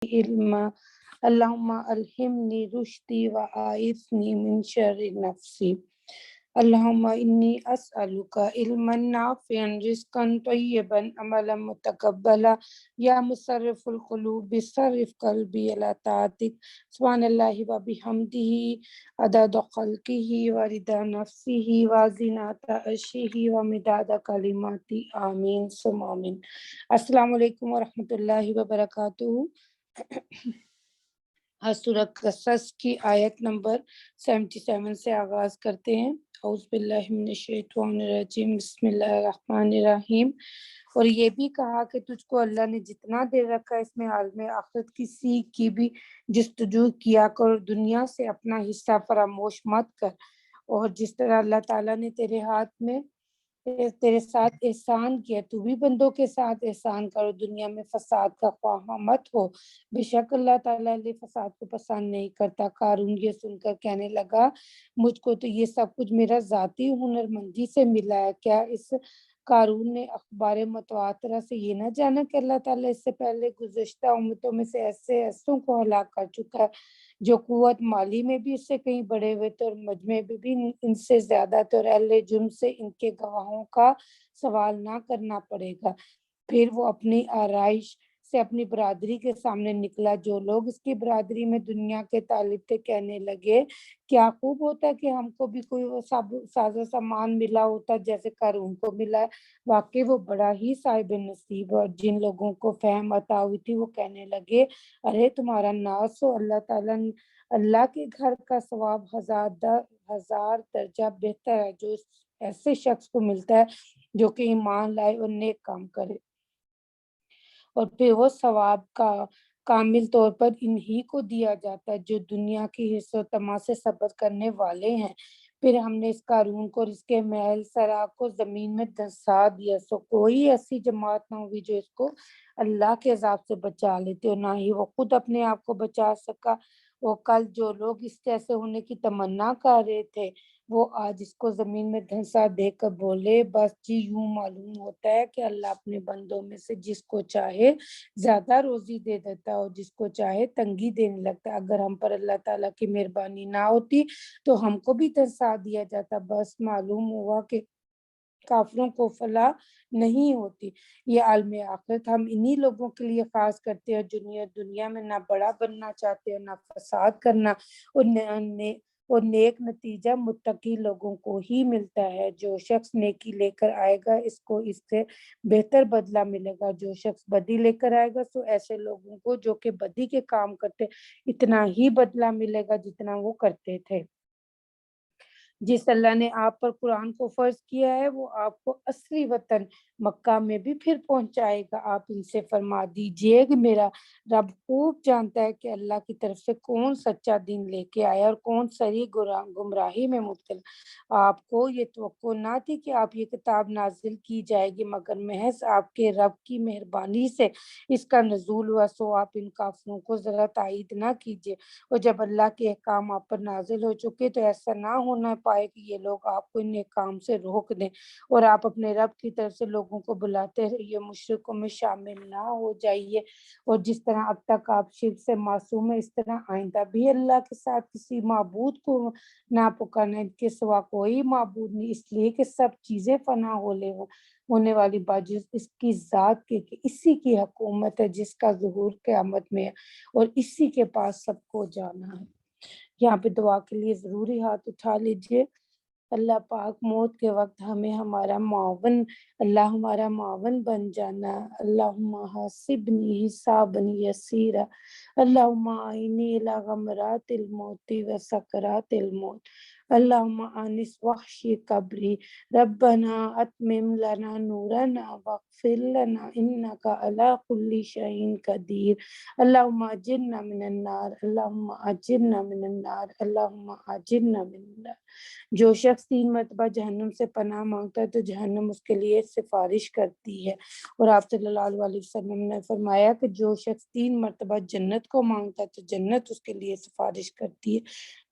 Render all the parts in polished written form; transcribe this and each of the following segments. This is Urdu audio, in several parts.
علما اللہم الہمنی رشدی وآئذنی من شر نفسی اللہم انی اسألک علما نافعا رزقا طیبا عملا متقبلا یا مصرف القلوب صرف قلبی علی طاعتک سبحان اللہ وبحمدہ عدد خلقہ ورضا نفسہ وزنۃ عرشہ ومداد کلماتہ آمین ثم آمین۔ السلام علیکم ورحمۃ اللہ وبرکاتہ۔ سورہ قصص کی آیت نمبر 77 سے آغاز کرتے ہیں۔ اعوذ باللہ من الشیطان الرجیم، بسم اللہ الرحمن الرحیم۔ اور یہ بھی کہا کہ تجھ کو اللہ نے جتنا دے رکھا اس میں عالم آخرت کی سیکھ کی بھی جستجو کیا کر، دنیا سے اپنا حصہ فراموش مت کر، اور جس طرح اللہ تعالیٰ نے تیرے ساتھ احسان کیا تو بھی بندوں کے ساتھ احسان کرو، دنیا میں فساد کا خواہاں مت ہو، بے شک اللہ تعالیٰ فساد کو پسند نہیں کرتا۔ قارون یہ سن کر کہنے لگا مجھ کو تو یہ سب کچھ میرا ذاتی ہنرمندی سے ملا ہے۔ کیا اس قارون نے اخبار متواترہ سے یہ نہ جانا کہ اللہ تعالیٰ اس سے پہلے گزشتہ امتوں میں سے ایسوں کو ہلاک کر چکا ہے جو قوت مالی میں بھی اس سے کہیں بڑے ہوئے تھے اور مجمع میں بھی ان سے زیادہ تھے، اور اہل جرم سے ان کے گواہوں کا سوال نہ کرنا پڑے گا۔ پھر وہ اپنی آرائش سے اپنی برادری کے سامنے نکلا، جو لوگ اس کی برادری میں دنیا کے طالب تھے کہنے لگے کیا خوب ہوتا کہ ہم کو بھی کوئی ساز و سامان ملا ہوتا جیسے قارون کو ملا ہے، واقعی وہ بڑا ہی صاحب نصیب۔ اور جن لوگوں کو فہم عطا ہوئی تھی وہ کہنے لگے ارے تمہارا ناس ہو، اللہ تعالیٰ اللہ کے گھر کا ثواب ہزار درجہ بہتر ہے جو ایسے شخص کو ملتا ہے جو کہ ایمان لائے اور نیک کام کرے، اور پھر وہ ثواب کا کامل طور پر انہی کو دیا جاتا ہے جو دنیا کی حرص و طمع سے صبر کرنے والے ہیں۔ پھر ہم نے اس قارون کو اور اس کے محل سرا کو زمین میں دھنسا دیا، سو کوئی ایسی جماعت نہ ہوئی جو اس کو اللہ کے عذاب سے بچا لیتے، اور نہ ہی وہ خود اپنے آپ کو بچا سکا۔ وہ کل جو لوگ اس جیسے ہونے کی تمنا کر رہے تھے وہ آج اس کو زمین میں دھنسا دے کر بولے بس جی یوں معلوم ہوتا ہے کہ اللہ اپنے بندوں میں سے جس کو چاہے زیادہ روزی دے دیتا ہے اور جس کو چاہے تنگی دینے لگتا ہے۔ اگر ہم پر اللہ تعالیٰ کی مہربانی نہ ہوتی تو ہم کو بھی دھنسا دیا جاتا۔ بس معلوم ہوا کہ کافروں کو فلاح نہیں ہوتی۔ یہ عالم آخرت ہم انہی لوگوں کے لیے خاص کرتے ہیں جو دنیا میں نہ بڑا بننا چاہتے ہیں نہ فساد کرنا، اور نیک نتیجہ متقی لوگوں کو ہی ملتا ہے۔ جو شخص نیکی لے کر آئے گا اس کو اس سے بہتر بدلہ ملے گا، جو شخص بدی لے کر آئے گا تو ایسے لوگوں کو جو کہ بدی کے کام کرتے اتنا ہی بدلہ ملے گا جتنا وہ کرتے تھے۔ جس اللہ نے آپ پر قرآن کو فرض کیا ہے وہ آپ کو اصلی وطن مکہ میں بھی پھر پہنچائے گا۔ آپ ان سے فرما دیجئے کہ میرا رب خوب جانتا ہے کہ اللہ کی طرف سے کون سچا دین لے کے آیا اور کون سری گمراہی میں مبتلا۔ آپ کو یہ توقع نہ تھی کہ آپ یہ کتاب نازل کی جائے گی مگر محض آپ کے رب کی مہربانی سے اس کا نزول ہوا، سو آپ ان کافروں کو ذرا تائید نہ کیجیے۔ اور جب اللہ کے احکام آپ پر نازل ہو چکے تو ایسا نہ ہونا پائے کہ یہ لوگ آپ کو ان کام سے روک دیں اور آپ اپنے رب کی طرف سے لوگوں کو بلاتے رہیے، مشرکوں میں شامل نہ ہو جائیے۔ اور جس طرح اب تک آپ شرک سے معصوم ہیں اس طرح آئندہ بھی اللہ کے ساتھ کسی معبود کو نہ پکارنا، ان کے سوا کوئی معبود نہیں، اس لیے کہ سب چیزیں فنا ہونے والی باجز اس کی ذات کے کہ اسی کی حکومت ہے جس کا ظہور قیامت میں ہے اور اسی کے پاس سب کو جانا ہے۔ یہاں پہ دعا کے لیے ضروری ہاتھ اٹھا لیجئے۔ اللہ پاک موت کے وقت ہمیں ہمارا معاون بن جانا۔ اللہم حاسبنی حسابا یسیرا، اللہم اعنی الی غمرات الموت و سکرات الموت، اللہم آنس وحشی قبری، ربنا اتمم لنا نورنا واغفر لنا انک علی کل شیء قدیر، اللہم اجرنا من النار، اللہم اجرنا من النار، اللہم اجرنا من النار۔ جو شخص 3 مرتبہ جہنم سے پناہ مانگتا ہے تو جہنم اس کے لیے سفارش کرتی ہے، اور آپ صلی اللہ علیہ وسلم نے فرمایا کہ جو شخص 3 مرتبہ جنت کو مانگتا ہے تو جنت اس کے لیے سفارش کرتی ہے۔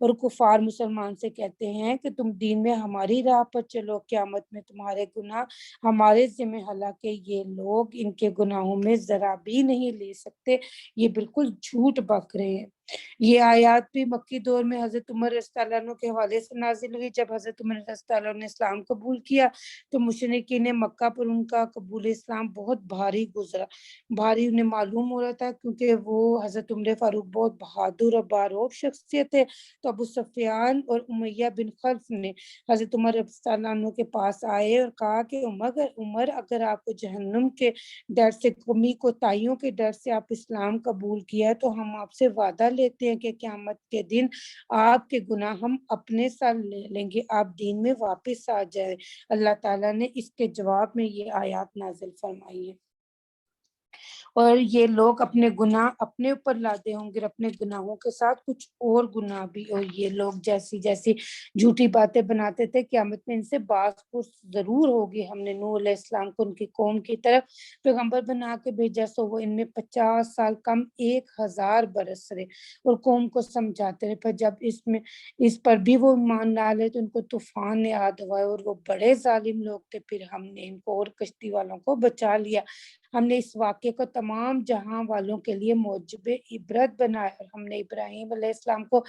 اور کفار مسلمان سے کہتے ہیں کہ تم دین میں ہماری راہ پر چلو, قیامت میں تمہارے گناہ ہمارے ذمہ, حالانکہ یہ لوگ ان کے گناہوں میں ذرا بھی نہیں لے سکتے, یہ بالکل جھوٹ بک رہے ہیں. یہ آیات بھی مکی دور میں حضرت عمر رضی اللہ عنہ کے حوالے سے نازل ہوئی. جب حضرت عمر رضی اللہ عنہ نے اسلام قبول کیا تو مشرکین مکہ پر ان کا قبول اسلام بہت بھاری گزرا. بھاری انہیں معلوم ہو رہا تھا کیونکہ وہ حضرت عمر فاروق بہت بہادر اور باروب شخصیت تھے. تو ابو سفیان اور امیہ بن خلف نے حضرت عمر رضی اللہ عنہ کے پاس آئے اور کہا کہ عمر اگر آپ کو جہنم کے ڈر سے, کمی کوتاہیوں کے ڈر سے آپ اسلام قبول کیا تو ہم آپ سے وعدہ لیتے ہیں کہ قیامت کے دن آپ کے گناہ ہم اپنے ساتھ لے لیں گے, آپ دین میں واپس آ جائیں. اللہ تعالیٰ نے اس کے جواب میں یہ آیات نازل فرمائی ہے. اور یہ لوگ اپنے گناہ اپنے اوپر لاتے ہوں گے, اپنے گناہوں کے ساتھ کچھ اور گناہ بھی. اور یہ لوگ جیسی جیسی جھوٹی باتیں بناتے تھے, قیامت میں ان سے باز پرس ضرور ہوگی. ہم نے نوح علیہ السلام کو ان کی قوم کی طرف پیغمبر بنا کے بھیجا, سو وہ ان میں 50 سال کم 1000 برس رہے اور قوم کو سمجھاتے رہے. پر جب اس پر بھی وہ ایمان نہ لے تو ان کو طوفان نے آ دبایا, اور وہ بڑے ظالم لوگ تھے. پھر ہم نے ان کو اور کشتی والوں کو بچا لیا. ہم نے اس واقعے کو تمام جہاں والوں کے لیے موجب عبرت بنایا, اور ہم نے ابراہیم علیہ السلام کو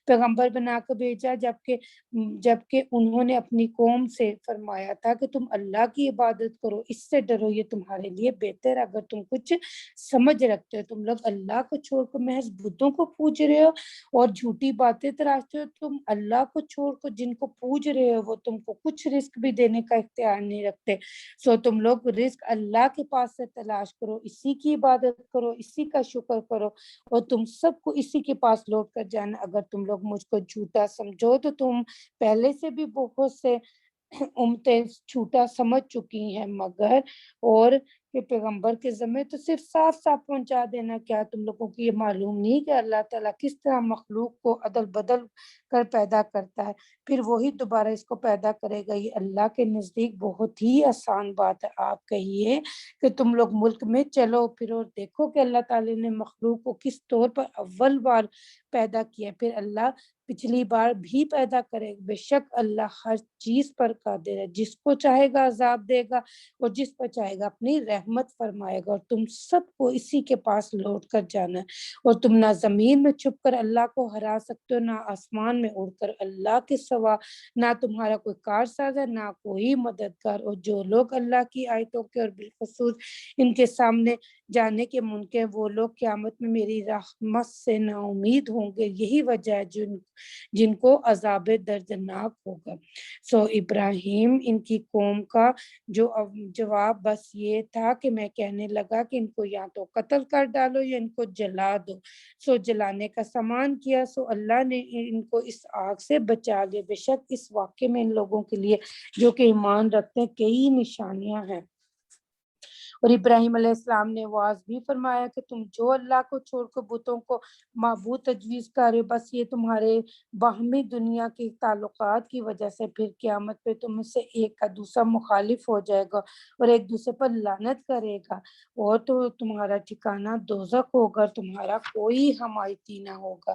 پیغمبر بنا کر بھیجا جبکہ انہوں نے اپنی قوم سے فرمایا تھا کہ تم اللہ کی عبادت کرو, اس سے ڈرو, یہ تمہارے لیے بہتر. اگر تم کچھ سمجھ رکھتے ہو, تم لوگ اللہ کو چھوڑ کر محض بتوں کو پوج رہے ہو اور جھوٹی باتیں تراشتے ہو. تم اللہ کو چھوڑ کر جن کو پوج رہے ہو وہ تم کو کچھ رزق بھی دینے کا اختیار نہیں رکھتے. سو تم لوگ رزق اللہ کے پاس سے تلاش کرو, اسی کی عبادت کرو, اسی کا شکر کرو, اور تم سب کو اسی کے پاس لوٹ کر جانا. اگر تم لوگ مجھ کو جھوٹا سمجھو تو تم پہلے سے بھی بہت سے امتیں جھوٹا سمجھ چکی ہیں, مگر اور کہ پیغمبر کے ذمہ تو صرف صاف صاف پہنچا دینا. کیا تم لوگوں کو یہ معلوم نہیں کہ اللہ تعالیٰ کس طرح مخلوق کو عدل بدل کر پیدا کرتا ہے, پھر وہی دوبارہ اس کو پیدا کرے گا. یہ اللہ کے نزدیک بہت ہی آسان بات ہے. آپ کہیے کہ تم لوگ ملک میں چلو پھرو اور دیکھو کہ اللہ تعالیٰ نے مخلوق کو کس طور پر اول بار پیدا کیا, پھر اللہ پچھلی بار بھی پیدا کرے. بے شک اللہ ہر چیز پر قادر ہے, جس کو چاہے گا عذاب دے گا اور جس پر چاہے گا اپنی رحمت فرمائے گا. اور تم سب کو اسی کے پاس لوٹ کر جانا ہے, اور تم نہ زمین میں چھپ کر اللہ کو ہرا سکتے ہو, نہ آسمان میں اڑ کر. اللہ کے سوا نہ تمہارا کوئی کارساز ہے, نہ کوئی مددگار. اور جو لوگ اللہ کی آیتوں کے اور بالخصوص ان کے سامنے جانے کے منکر, وہ لوگ قیامت میں میری رحمت سے نا امید ہوں گے. یہی وجہ ہے جن کو عذاب دردناک ہوگا. سو ابراہیم ان کی قوم کا جواب بس یہ تھا کہ میں کہنے لگا کہ ان کو یا تو قتل کر ڈالو یا ان کو جلا دو. سو جلانے کا سامان کیا, سو اللہ نے ان کو اس آگ سے بچا لیا. بے شک اس واقعے میں ان لوگوں کے لیے جو کہ ایمان رکھتے ہیں کئی نشانیاں ہیں. اور ابراہیم علیہ السلام نے واضح بھی فرمایا کہ تم جو اللہ کو چھوڑ کر بتوں کو معبود تجویز کر رہے, بس یہ تمہارے باہمی دنیا کے تعلقات کی وجہ سے پھر قیامت پہ تم سے ایک کا دوسرا مخالف ہو جائے گا اور ایک دوسرے پر لعنت کرے گا, اور تو تمہارا ٹھکانہ دوزخ ہوگا, تمہارا کوئی حمایتی نہ ہوگا.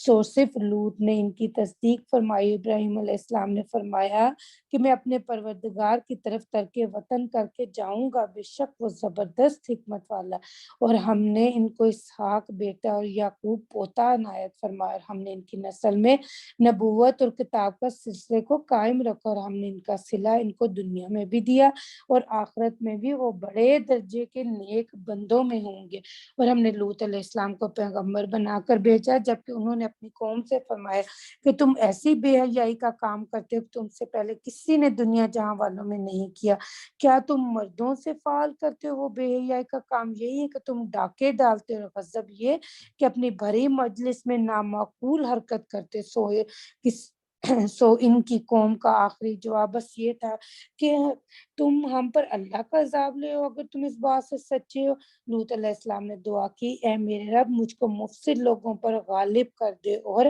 سو صرف لوط نے ان کی تصدیق فرمائی. ابراہیم علیہ السلام نے فرمایا کہ میں اپنے پروردگار کی طرف ترک وطن کر کے جاؤں گا, بے شک وہ زبردست حکمت والا. اور ہم نے ان کو اسحاق بیٹا اور یعقوب پوتا عنایت فرمایا, اور ہم نے ان کی نسل میں نبوت اور کتاب کا سلسلے کو قائم رکھا, اور ہم نے ان کا صلہ ان کو دنیا میں بھی دیا اور آخرت میں بھی وہ بڑے درجے کے نیک بندوں میں ہوں گے. اور ہم نے لوط علیہ السلام کو پیغمبر بنا کر بھیجا, جبکہ انہوں نے اپنی قوم سے فرمایا کہ تم ایسی بے حیائی کا کام کرتے ہو تم سے پہلے کسی نے دنیا جہاں والوں میں نہیں کیا. کیا تم مردوں سے فعال کرتے ہو وہ بے حیائی کا کام یہی ہے کہ تم ڈاکے ڈالتے ہو, غضب یہ کہ اپنی بھری مجلس میں نامعقول حرکت کرتے. سوئے سو ان کی قوم کا آخری جواب بس یہ تھا کہ تم ہم پر اللہ کا عذاب لے ہو اگر تم اس بات سے سچے ہو۔ لوط علیہ السلام نے دعا کی، اے میرے رب مجھ کو مفسد لوگوں پر غالب کر دے۔ اور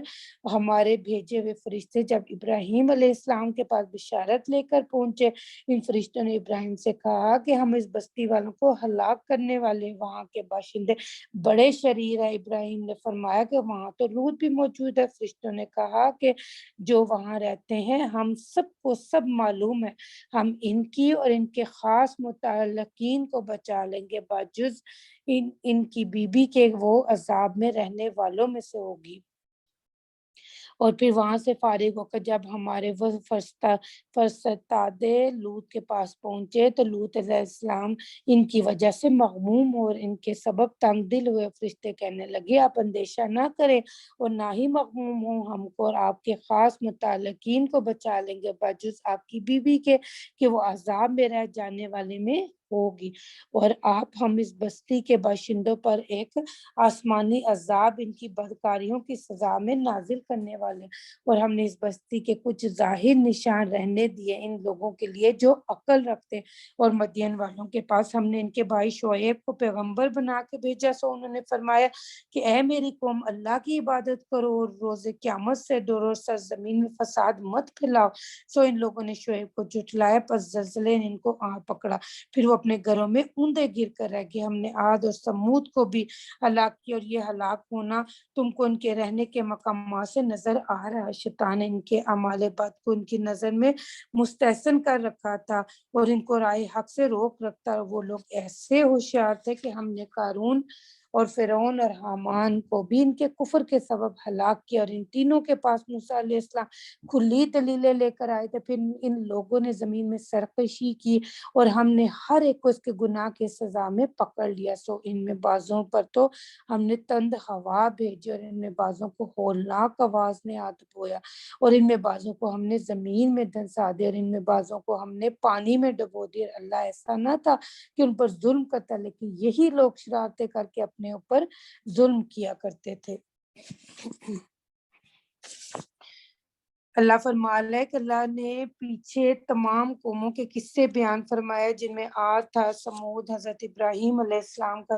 ہمارے بھیجے ہوئے فرشتے جب ابراہیم علیہ السلام کے پاس بشارت لے کر پہنچے، ان فرشتوں نے ابراہیم سے کہا کہ ہم اس بستی والوں کو ہلاک کرنے والے وہاں کے باشندے بڑے شریر ہیں۔ ابراہیم نے فرمایا کہ وہاں تو لوط بھی موجود ہے۔ فرشتوں نے کہا کہ جو وہاں رہتے ہیں ہم سب کو سب معلوم ہے، ہم ان کی اور ان کے خاص متعلقین کو بچا لیں گے، باجز ان کی بیوی کے وہ عذاب میں رہنے والوں میں سے ہوگی۔ اور پھر وہاں سے فارغ ہو کر جب ہمارے وہ فرستادے لوط کے پاس پہنچے تو لوط علیہ السلام ان کی وجہ سے مغموم اور ان کے سبب تنگ دل ہوئے۔ فرشتے کہنے لگے آپ اندیشہ نہ کریں اور نہ ہی مغموم ہوں، ہم کو اور آپ کے خاص متعلقین کو بچا لیں گے بجز آپ کی بیوی کے کہ وہ عذاب میں رہ جانے والے میں ہوگی، اور آپ ہم اس بستی کے باشندوں پر ایک آسمانی عذاب ان کی بدکاریوں کی سزا میں نازل کرنے والے، اور ہم نے اس بستی کے کچھ ظاہر نشان رہنے دیے ان لوگوں کے لیے جو عقل رکھتے، اور مدین والوں کے پاس ہم نے ان کے بھائی شعیب کو پیغمبر بنا کے بھیجا، سو انہوں نے فرمایا کہ اے میری قوم اللہ کی عبادت کرو اور روز قیامت سے ڈرو، سرزمین میں فساد مت پھیلاؤ۔ سو ان لوگوں نے شعیب کو جھٹلایا، پس زلزلے نے ان کو آ پکڑا، پھر وہ اپنے گھروں میں اوندے گر کر رہ گئے۔ ہم نے عاد اور سمود کو بھی ہلاک کی، اور یہ ہلاک ہونا تم کو ان کے رہنے کے مقامات سے نظر آ رہا ہے۔ شیطان نے ان کے اعمال بد کو ان کی نظر میں مستحسن کر رکھا تھا اور ان کو رائے حق سے روک رکھتا، وہ لوگ ایسے ہوشیار تھے کہ ہم نے قارون اور فرعون اور حامان کو بھی ان کے کفر کے سبب ہلاک کیا، اور ان تینوں کے پاس موسیٰ علیہ السلام کھلی دلیلیں لے کر آئے تھے۔ پھر ان لوگوں نے زمین میں سرکشی کی اور ہم نے ہر ایک کو اس کے گناہ کے سزا میں پکڑ لیا، سو ان میں بعضوں پر تو ہم نے تند ہوا بھیجی اور ان میں بعضوں کو ہولناک آواز نے ہاتھ بویا، اور ان میں بعضوں کو ہم نے زمین میں دھنسا دیا اور ان میں بعضوں کو ہم نے پانی میں ڈبو دیا۔ اللہ ایسا نہ تھا کہ ان پر ظلم کرتا، لیکن یہی لوگ شرارتیں کر کے اپنے اوپر ظلم کیا کرتے تھے۔ اللہ فرما رہا ہے کہ اللہ نے پیچھے تمام قوموں کے قصے بیان فرمایا جن میں عاد تھا، سمود، حضرت ابراہیم علیہ السلام کا،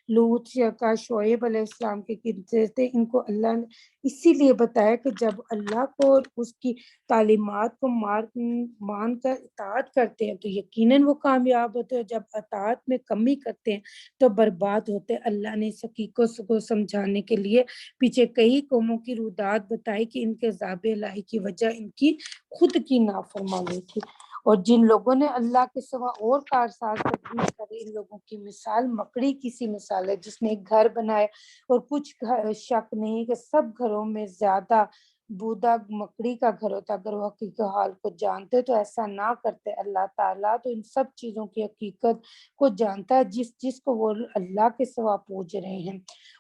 لوط کا، شعیب علیہ السلام کے قصے تھے۔ ان کو اللہ نے اسی لیے بتایا کہ جب اللہ کو اور اس کی تعلیمات کو مان کر اطاعت کرتے ہیں تو یقیناً وہ کامیاب ہوتے ہیں، جب اطاعت میں کمی کرتے ہیں تو برباد ہوتے۔ اللہ نے اس حقیقت کو سمجھانے کے لیے پیچھے کئی قوموں کی رودات بتائی کہ ان کے عذاب الہی کی وجہ ان کی خود کی نافرمانی تھی، اور جن لوگوں نے اللہ کے سوا اور کارساز تدبیر کرے ان لوگوں کی مثال مکڑی کی سی مثال ہے جس نے ایک گھر بنائے، اور کچھ شک نہیں کہ سب گھروں میں زیادہ بودا مکڑی کا گھر ہوتا۔ اگر وہ حقیقت حال کو جانتے تو ایسا نہ کرتے۔ اللہ تعالیٰ تو ان سب چیزوں کی حقیقت کو جانتا ہے جس کو وہ اللہ کے سوا پوج رہے ہیں،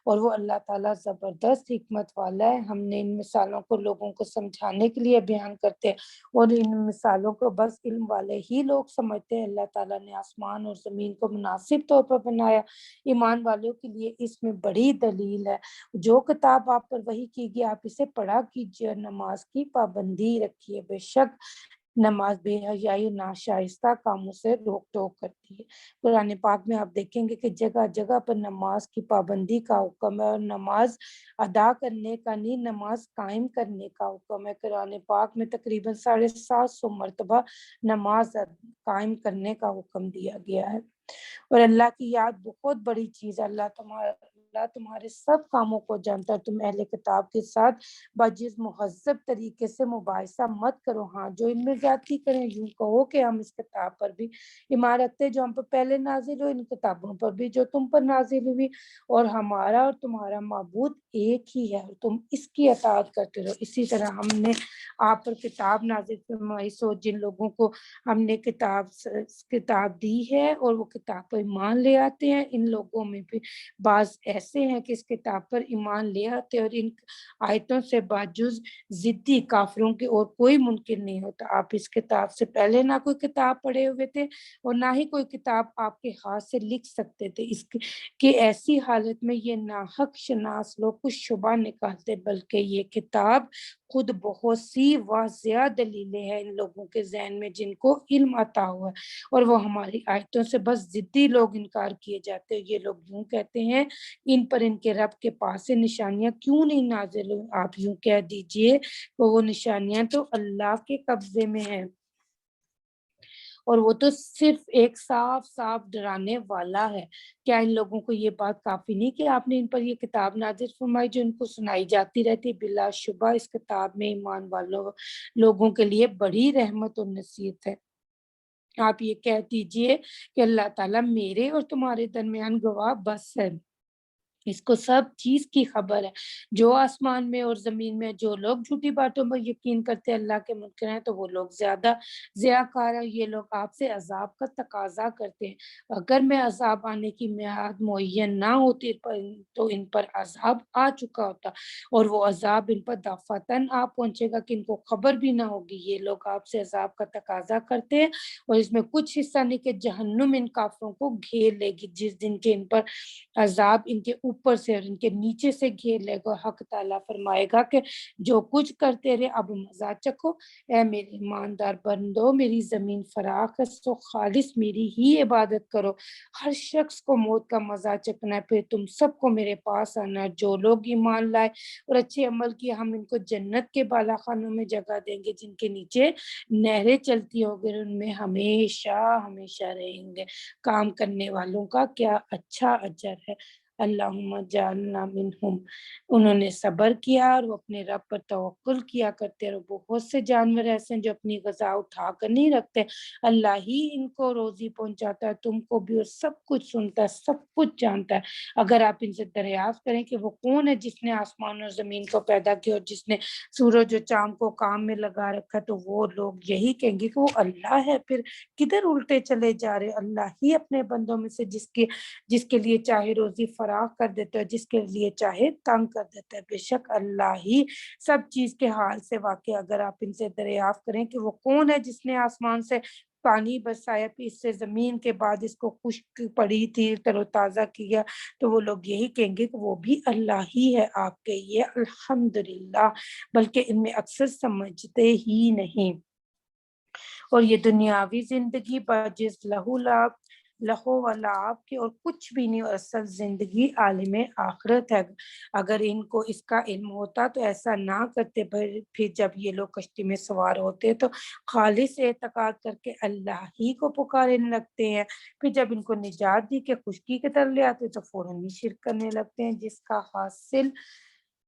اور وہ اللہ تعالیٰ زبردست حکمت والا ہے۔ ہم نے ان مثالوں کو لوگوں کو سمجھانے کے لیے بیان کرتے ہیں، اور ان مثالوں کو بس علم والے ہی لوگ سمجھتے ہیں۔ اللہ تعالیٰ نے آسمان اور زمین کو مناسب طور پر بنایا، ایمان والوں کے لیے اس میں بڑی دلیل ہے۔ جو کتاب آپ پر وحی کی گئی آپ اسے پڑھا کیجیے اور نماز کی پابندی رکھیے، بے شک نماز بے حیائی و ناشائستہ کاموں سے روک ٹوک کرتی ہے۔ قرآن پاک میں آپ دیکھیں گے کہ جگہ جگہ پر نماز کی پابندی کا حکم ہے، اور نماز ادا کرنے کا نہیں، نماز قائم کرنے کا حکم ہے۔ قرآن پاک میں تقریباً 750 مرتبہ نماز قائم کرنے کا حکم دیا گیا ہے، اور اللہ کی یاد بہت بڑی چیز ہے۔ اللہ تمہارے سب کاموں کو جانتا ہے۔ تم اہل کتاب کے ساتھ باجز مہذب طریقے سے مباحثہ مت کرو، ہاں جو ان میں زیادتی کریں یوں کہو کہ ہم اس کتاب پر بھی ایمان رکھتے جو ہم پر پہلے نازل ہوئی، ان کتابوں پر بھی جو تم پر نازل ہوئی، اور ہمارا اور تمہارا معبود ایک ہی ہے، اور تم اس کی اطاعت کرتے رہو۔ اسی طرح ہم نے آپ پر کتاب نازل فرمائی، سو جن لوگوں کو ہم نے کتاب دی ہے اور وہ کتاب پر ایمان لے آتے ہیں، ان لوگوں میں بھی بعض ایسے ہیں کہ اس کتاب پر ایمان لے آتے ہیں، اور ان آیتوں سے باجز ضدی کافروں کے اور کوئی ممکن نہیں ہوتا۔ آپ اس کتاب سے پہلے نہ کوئی کتاب پڑھے ہوئے تھے اور نہ ہی کوئی کتاب آپ کے ہاتھ سے لکھ سکتے تھے، اس کی ایسی حالت میں یہ ناحق شناس لوگ کچھ شبہ نکالتے، بلکہ یہ کتاب خود بہت سی واضح دلیلیں ہیں ان لوگوں کے ذہن میں جن کو علم عطا ہوا ہے، اور وہ ہماری آیتوں سے بس ضدی لوگ انکار کیے جاتے ہیں۔ یہ لوگ یوں کہتے ہیں ان پر ان کے رب کے پاس سے نشانیاں کیوں نہیں نازل ہوئی؟ آپ یوں کہہ دیجئے کہ وہ نشانیاں تو اللہ کے قبضے میں ہیں، اور وہ تو صرف ایک صاف صاف ڈرانے والا ہے۔ کیا ان لوگوں کو یہ بات کافی نہیں کہ آپ نے ان پر یہ کتاب نازل فرمائی جو ان کو سنائی جاتی رہتی؟ بلا شبہ اس کتاب میں ایمان والوں لوگوں کے لیے بڑی رحمت اور نصیحت ہے۔ آپ یہ کہہ دیجئے کہ اللہ تعالیٰ میرے اور تمہارے درمیان گواہ بس ہے، اس کو سب چیز کی خبر ہے۔ جو آسمان میں اور زمین میں جو لوگ جھوٹی باتوں پر یقین کرتے اللہ کے منکر ہیں تو وہ لوگ زیادہ ضیاء ہیں۔ یہ لوگ آپ سے عذاب کا تقاضا کرتے ہیں، اگر میں عذاب آنے کی میعاد معین نہ ہوتی تو ان پر عذاب آ چکا ہوتا، اور وہ عذاب ان پر دفعتاً آ پہنچے گا کہ ان کو خبر بھی نہ ہوگی۔ یہ لوگ آپ سے عذاب کا تقاضا کرتے ہیں، اور اس میں کچھ حصہ نہیں کہ جہنم ان کافروں کو گھیر لے گی جس دن کے ان پر عذاب ان کے اوپر سے اور ان کے نیچے سے گھیر لے گا۔ حق تعالیٰ فرمائے گا کہ جو کچھ کرتے رہے اب مزہ چکھو، اے میرے ایماندار بندو میری زمین فراخ ہے سو خالص میری ہی عبادت کرو۔ ہر شخص کو موت کا مزہ چکھنا ہے، پھر تم سب کو میرے پاس آنا ہے۔ جو لوگ ایمان لائے اور اچھے عمل کیے ہم ان کو جنت کے بالا خانوں میں جگہ دیں گے جن کے نیچے نہریں چلتی ہوگی، ان میں ہمیشہ ہمیشہ رہیں گے۔ کام کرنے والوں کا کیا اچھا اجر ہے۔ اللہم جعلنا منہم۔ انہوں نے صبر کیا اور وہ اپنے رب پر توکل کیا کرتے، اور بہت سے جانور ایسے ہیں جو اپنی غذا اٹھا کر نہیں رکھتے، اللہ ہی ان کو روزی پہنچاتا ہے، تم کو بھی، اور سب کچھ سنتا ہے، سب کچھ جانتا ہے۔ اگر آپ ان سے دریافت کریں کہ وہ کون ہے جس نے آسمان اور زمین کو پیدا کیا اور جس نے سورج اور چاند کو کام میں لگا رکھا، تو وہ لوگ یہی کہیں گے کہ وہ اللہ ہے۔ پھر کدھر الٹے چلے جا رہے؟ اللہ ہی اپنے بندوں میں سے جس کے لیے چاہے روزی فراخ کر دیتا ہے، جس کے لیے چاہے تنگ کر دیتا ہے۔ بے شک اللہ ہی سب چیز کے حال سے واقع۔ اگر آپ ان سے دریافت کریں کہ وہ کون ہے جس نے آسمان سے پانی برسایا پھر اس سے زمین کے بعد اس کو خشک پڑی تھی تر و تازہ کیا، تو وہ لوگ یہی کہیں گے کہ وہ بھی اللہ ہی ہے۔ آپ کہیے الحمدللہ، بلکہ ان میں اکثر سمجھتے ہی نہیں۔ اور یہ دنیاوی زندگی بجز لہو و لعب کے اور کچھ بھی نہیں، اور اصل زندگی عالم آخرت ہے۔ اگر ان کو اس کا علم ہوتا تو ایسا نہ کرتے، پھر جب یہ لوگ کشتی میں سوار ہوتے تو خالص اعتقاد کر کے اللہ ہی کو پکارنے لگتے ہیں، پھر جب ان کو نجات دی کہ خشکی کے تر لے آتے تو فوراً ہی شرک کرنے لگتے ہیں، جس کا حاصل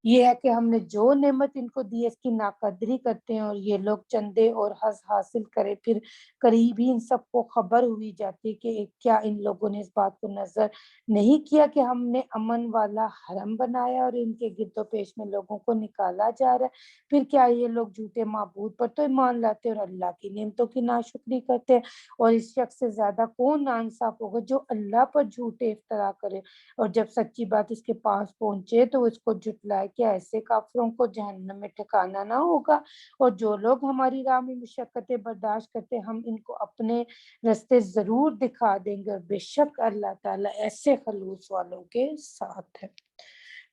یہ ہے کہ ہم نے جو نعمت ان کو دی اس کی ناقدری کرتے ہیں، اور یہ لوگ چندے اور حظ حاصل کرے، پھر قریب ہی ان سب کو خبر ہوئی جاتی کہ کیا ان لوگوں نے اس بات کو نظر نہیں کیا کہ ہم نے امن والا حرم بنایا اور ان کے گرد و پیش میں لوگوں کو نکالا جا رہا ہے؟ پھر کیا یہ لوگ جھوٹے معبود پر تو ایمان لاتے اور اللہ کی نعمتوں کی ناشکری کرتے ہیں؟ اور اس شخص سے زیادہ کون ناانصاف ہوگا جو اللہ پر جھوٹے افطرا کرے اور جب سچی بات اس کے پاس پہنچے تو اس کو جھٹلائے؟ کیا ایسے کافروں کو جہنم میں ٹھکانا نہ ہوگا؟ اور جو لوگ ہماری راہ میں مشقتیں برداشت کرتے ہم ان کو اپنے رستے ضرور دکھا دیں گے، اور بے شک اللہ تعالیٰ ایسے خلوص والوں کے ساتھ ہے۔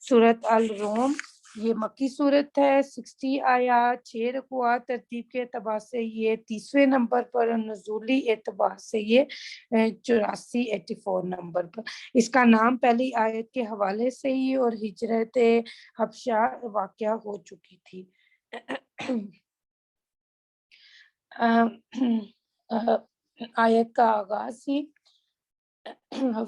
سورۃ الروم یہ مکی صورت ہے، 60 آیات، 6 رکوعات، ترتیب کے اعتبار سے یہ 30ویں نمبر پر، اور نزولی اعتبار سے یہ 84 نمبر پر۔ اس کا نام پہلی آیت کے حوالے سے ہی اور ہجرت حبشہ واقعہ ہو چکی تھی۔ آیت کا آغاز ہی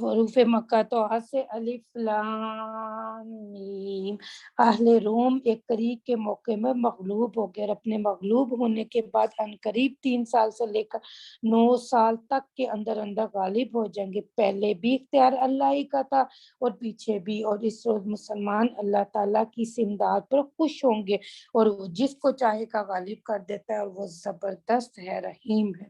حروف مکہ تو سے الف لام میم۔ اہل روم ایک قریب کے موقع میں مغلوب ہو گئے، اور اپنے مغلوب ہونے کے بعد قریب 3 سال سے لے کر 9 سال تک کے اندر اندر غالب ہو جائیں گے۔ پہلے بھی اختیار اللہ ہی کا تھا اور پیچھے بھی، اور اس روز مسلمان اللہ تعالیٰ کی اس امداد پر خوش ہوں گے، اور وہ جس کو چاہے کا غالب کر دیتا ہے، اور وہ زبردست ہے، رحیم ہے۔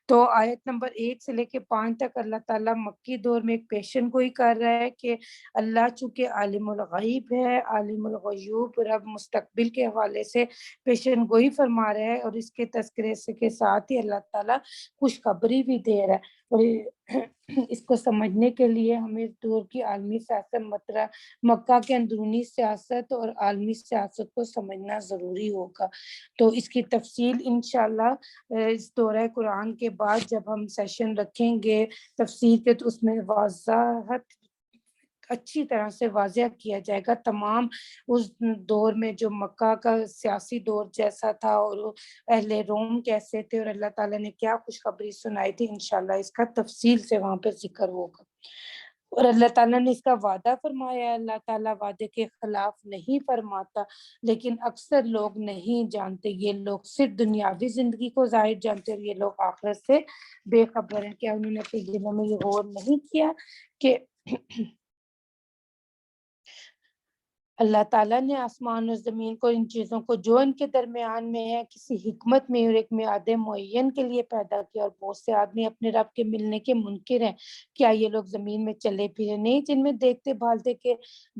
تو آیت نمبر 1 سے لے کے 5 تک اللہ تعالیٰ مکی دور میں ایک پیشن گوئی کر رہا ہے کہ اللہ چونکہ عالم الغیب ہے، عالم الغیوب، رب مستقبل کے حوالے سے پیشن گوئی فرما رہا ہے، اور اس کے تذکرے سے کے ساتھ ہی اللہ تعالیٰ خوشخبری بھی دے رہا ہے۔ اور اس کو سمجھنے کے لیے ہمیں اس دور کی عالمی سیاست مکہ کے اندرونی سیاست اور عالمی سیاست کو سمجھنا ضروری ہوگا۔ تو اس کی تفصیل انشاءاللہ اس دورہ قرآن کے بعد جب ہم سیشن رکھیں گے تفسیر کے، تو اس میں وضاحت اچھی طرح سے واضح کیا جائے گا تمام اس دور میں جو مکہ کا سیاسی دور جیسا تھا، اور اہل روم کیسے تھے، اور اللہ تعالیٰ نے کیا خوشخبری سنائی تھی، انشاءاللہ اس کا تفصیل سے وہاں پہ ذکر ہوگا۔ اور اللہ تعالیٰ نے اس کا وعدہ فرمایا، اللہ تعالیٰ وعدے کے خلاف نہیں فرماتا، لیکن اکثر لوگ نہیں جانتے، یہ لوگ صرف دنیاوی زندگی کو ظاہر جانتے، اور یہ لوگ آخرت سے بے خبر ہیں۔ کیا انہوں نے اپنے دلوں میں یہ غور نہیں کیا کہ اللہ تعالیٰ نے آسمان اور زمین کو، ان چیزوں کو جو ان کے درمیان میں ہے، کسی حکمت میں اور ایک میعاد معین کے لیے پیدا کیا، اور بہت سے آدمی اپنے رب کے ملنے کے منکر ہیں۔ کیا یہ لوگ زمین میں چلے پھرے نہیں، جن میں دیکھتے بھالتے کہ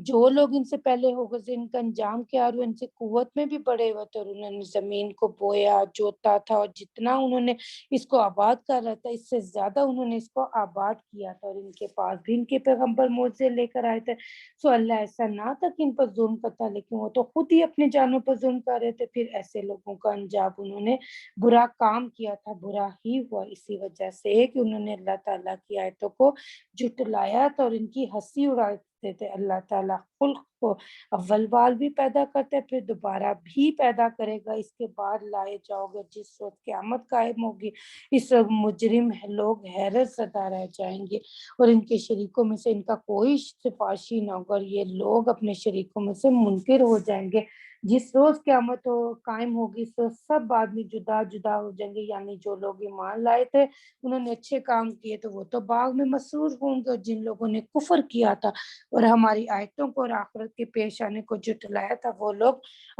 جو لوگ ان سے پہلے ہو گئے ان کا انجام کیا، اور ان سے قوت میں بھی بڑے ہوئے تھے، اور انہوں نے زمین کو بویا جوتا تھا، اور جتنا انہوں نے اس کو آباد کر رہا تھا اس سے زیادہ انہوں نے اس کو آباد کیا تھا، اور ان کے پاس بھی ان کے پیغمبر معجزے لے کر آئے تھے۔ سو اللہ ایسا نہ تھا کہ ان پر ظلم کرتا، لیکن وہ تو خود ہی اپنے جانوں پر ظلم کر رہے تھے۔ پھر ایسے لوگوں کا انجام، انہوں نے برا کام کیا تھا، برا ہی ہوا اسی وجہ سے کہ انہوں نے اللہ تعالیٰ کی آیتوں کو جھٹلایا تھا اور ان کی ہنسی اڑاتے تھے۔ اللہ تعالیٰ خلق کو اول بار بھی پیدا کرتے ہیں، پھر دوبارہ بھی پیدا کرے گا، اس کے بعد لائے جاؤ گے جس وقت قیامت قائم ہوگی۔ اس وقت مجرم لوگ حیرت زدہ رہ جائیں گے، اور ان کے شریکوں میں سے ان کا کوئی سفارشی نہ ہوگا، اور یہ لوگ اپنے شریکوں میں سے منکر ہو جائیں گے۔ جس روز قیامت قائم ہوگی اس روز سب آدمی جدا جدا ہو جائیں گے، یعنی جو لوگ ایمان لائے تھے انہوں نے اچھے کام کیے تو وہ تو باغ میں مسرور ہوں گے، اور جن لوگوں نے کفر کیا تھا اور ہماری آیتوں کو اور آخرت کے پیش آنے کو جھٹلایا تھا وہ لوگ